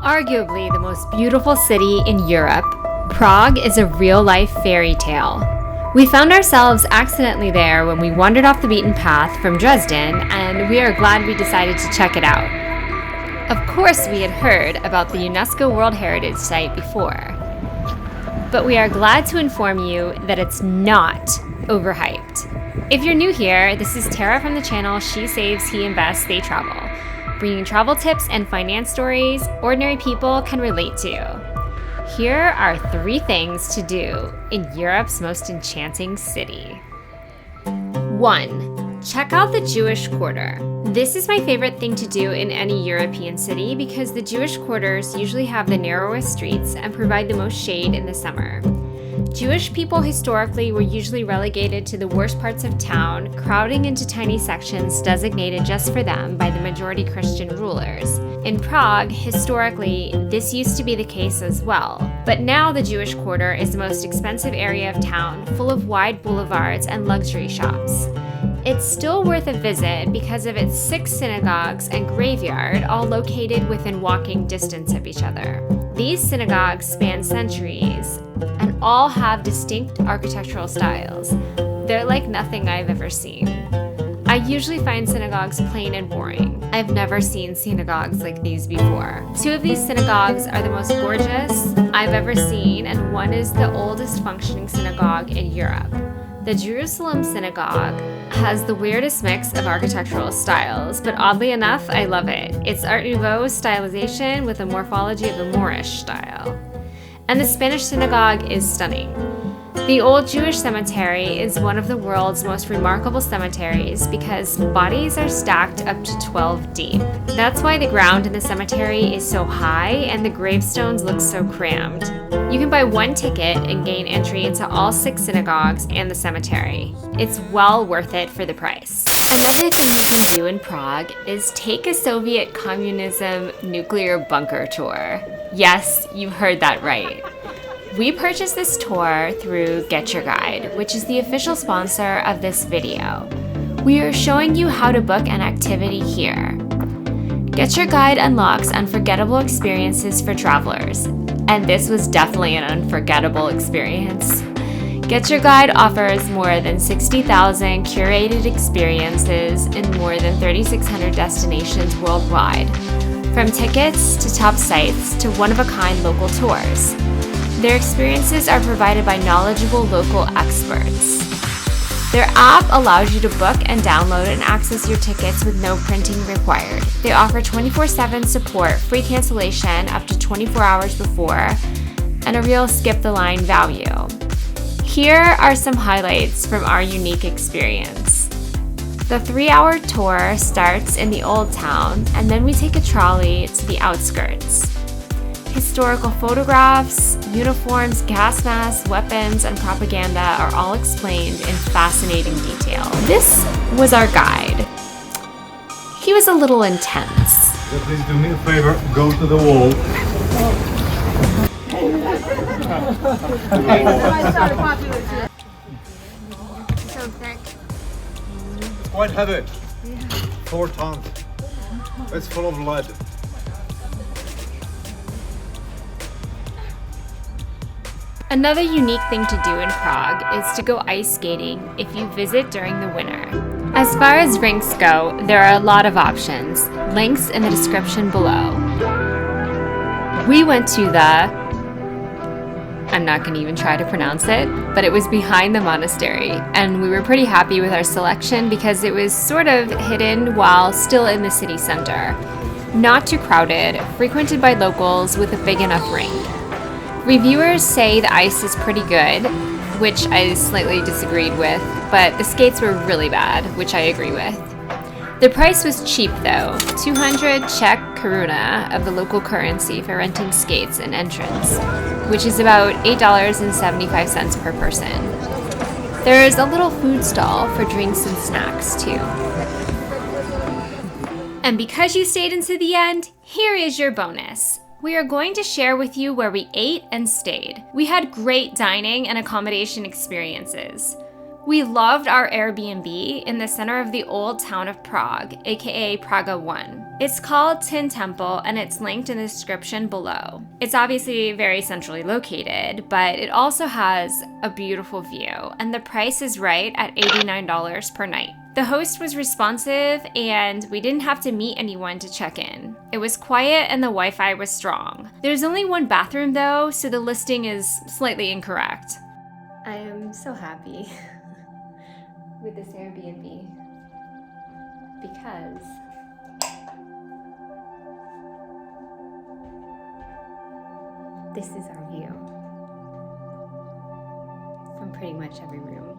Arguably the most beautiful city in Europe, Prague is a real-life fairy tale. We found ourselves accidentally there when we wandered off the beaten path from Dresden, and we are glad we decided to check it out. Of course, we had heard about the UNESCO World Heritage Site before, but we are glad to inform you that it's not overhyped. If you're new here, this is Tara from the channel She Saves, He Invests, They Travel, bringing travel tips and finance stories ordinary people can relate to. Here are 3 things to do in Europe's most enchanting city. 1. Check out the Jewish Quarter. This is my favorite thing to do in any European city because the Jewish quarters usually have the narrowest streets and provide the most shade in the summer. Jewish people historically were usually relegated to the worst parts of town, crowding into tiny sections designated just for them by the majority Christian rulers. In Prague, historically, this used to be the case as well. But now the Jewish Quarter is the most expensive area of town, full of wide boulevards and luxury shops. It's still worth a visit because of its 6 synagogues and graveyard, all located within walking distance of each other. These synagogues span centuries and all have distinct architectural styles. They're like nothing I've ever seen. I usually find synagogues plain and boring. I've never seen synagogues like these before. 2 of these synagogues are the most gorgeous I've ever seen, and one is the oldest functioning synagogue in Europe. The Jerusalem Synagogue has the weirdest mix of architectural styles, but oddly enough, I love it. It's Art Nouveau stylization with a morphology of the Moorish style. And the Spanish Synagogue is stunning. The Old Jewish Cemetery is one of the world's most remarkable cemeteries because bodies are stacked up to 12 deep. That's why the ground in the cemetery is so high and the gravestones look so crammed. You can buy 1 ticket and gain entry into all 6 synagogues and the cemetery. It's well worth it for the price. Another thing you can do in Prague is take a Soviet communism nuclear bunker tour. Yes, you heard that right. We purchased this tour through Get Your Guide, which is the official sponsor of this video. We are showing you how to book an activity here. Get Your Guide unlocks unforgettable experiences for travelers, and this was definitely an unforgettable experience. Get Your Guide offers more than 60,000 curated experiences in more than 3,600 destinations worldwide, from tickets to top sites to one-of-a-kind local tours. Their experiences are provided by knowledgeable local experts. Their app allows you to book and download and access your tickets with no printing required. They offer 24/7 support, free cancellation up to 24 hours before, and a real skip-the-line value. Here are some highlights from our unique experience. The 3-hour tour starts in the Old Town, and then we take a trolley to the outskirts. Historical photographs, uniforms, gas masks, weapons, and propaganda are all explained in fascinating detail. This was our guide. He was a little intense. So please do me a favor, go to the wall. So thick. It's quite heavy. 4 tons. It's full of lead. Another unique thing to do in Prague is to go ice skating if you visit during the winter. As far as rinks go, there are a lot of options. Links in the description below. We went to I'm not going to even try to pronounce it, but it was behind the monastery, and we were pretty happy with our selection because it was sort of hidden while still in the city center. Not too crowded, frequented by locals with a big enough rink. Reviewers say the ice is pretty good, which I slightly disagreed with, but the skates were really bad, which I agree with. The price was cheap though, 200 Czech koruna of the local currency for renting skates and entrance, which is about $8.75 per person. There is a little food stall for drinks and snacks too. And because you stayed until the end, here is your bonus. We are going to share with you where we ate and stayed. We had great dining and accommodation experiences. We loved our Airbnb in the center of the old town of Prague, aka Praga 1. It's called Tin Temple and it's linked in the description below. It's obviously very centrally located, but it also has a beautiful view, and the price is right at $89 per night. The host was responsive and we didn't have to meet anyone to check in. It was quiet and the Wi-Fi was strong. There's only one bathroom though, so the listing is slightly incorrect. I am so happy with this Airbnb because this is our view from pretty much every room.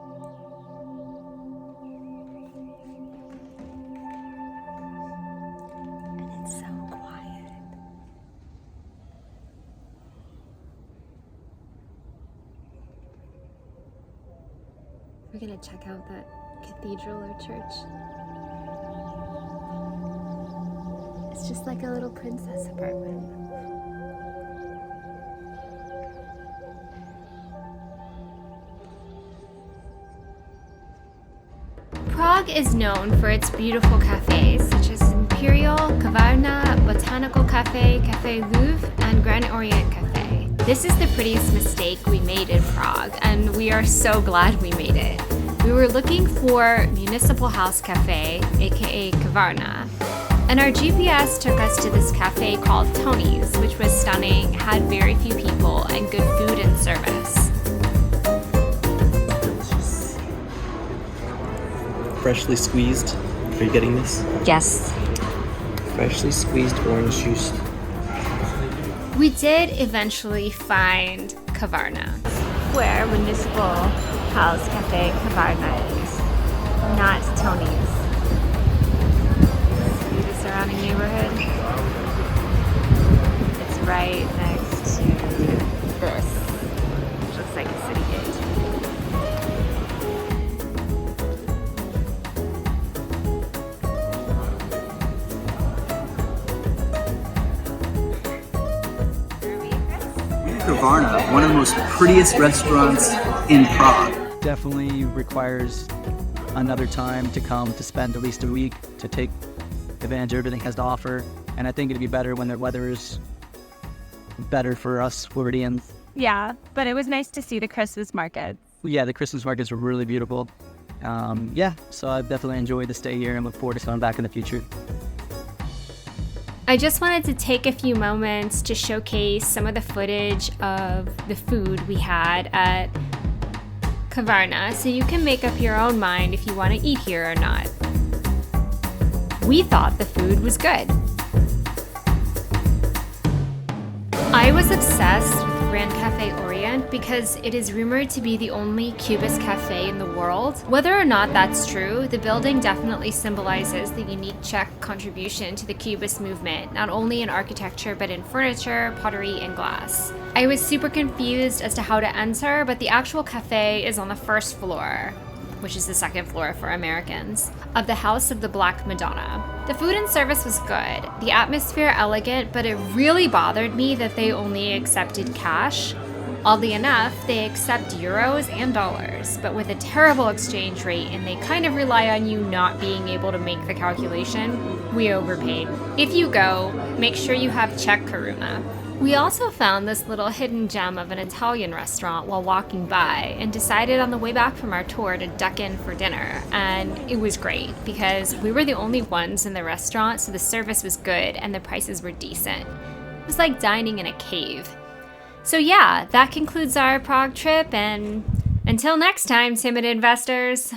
And it's so quiet. We're gonna check out that cathedral or church. It's just like a little princess apartment. Prague is known for its beautiful cafes such as Imperial, Kavarna, Botanical Cafe, Café Louvre, and Grand Orient Cafe. This is the prettiest mistake we made in Prague, and we are so glad we made it. We were looking for Municipal House Cafe, aka Kavarna, and our GPS took us to this cafe called Tony's, which was stunning, had very few people, and good food and service. Freshly squeezed. Are you getting this? Yes. Freshly squeezed orange juice. We did eventually find Kavarna, where Municipal House Cafe Kavarna is, not Tony's. See the surrounding neighborhood? It's right next to this, which looks like a city gate. Kavarna, one of the most prettiest restaurants in Prague. Definitely requires another time to come to spend at least a week to take advantage of everything it has to offer. And I think it'd be better when the weather is better for us Floridians. Yeah, but it was nice to see the Christmas markets. Yeah, the Christmas markets were really beautiful. So I've definitely enjoyed the stay here and look forward to coming back in the future. I just wanted to take a few moments to showcase some of the footage of the food we had at Kavarna so you can make up your own mind if you want to eat here or not. We thought the food was good. I was obsessed with Grand Cafe Orient because it is rumored to be the only Cubist cafe in the world. Whether or not that's true, the building definitely symbolizes the unique Czech contribution to the Cubist movement, not only in architecture but in furniture, pottery, and glass. I was super confused as to how to enter, but the actual cafe is on the first floor, which is the second floor for Americans, of the House of the Black Madonna. The food and service was good, the atmosphere elegant, but it really bothered me that they only accepted cash. Oddly enough, they accept euros and dollars, but with a terrible exchange rate and they kind of rely on you not being able to make the calculation, we overpaid. If you go, make sure you have Czech koruna. We also found this little hidden gem of an Italian restaurant while walking by and decided on the way back from our tour to duck in for dinner, and it was great because we were the only ones in the restaurant, so the service was good and the prices were decent. It was like dining in a cave. So yeah, that concludes our Prague trip, and until next time, timid investors.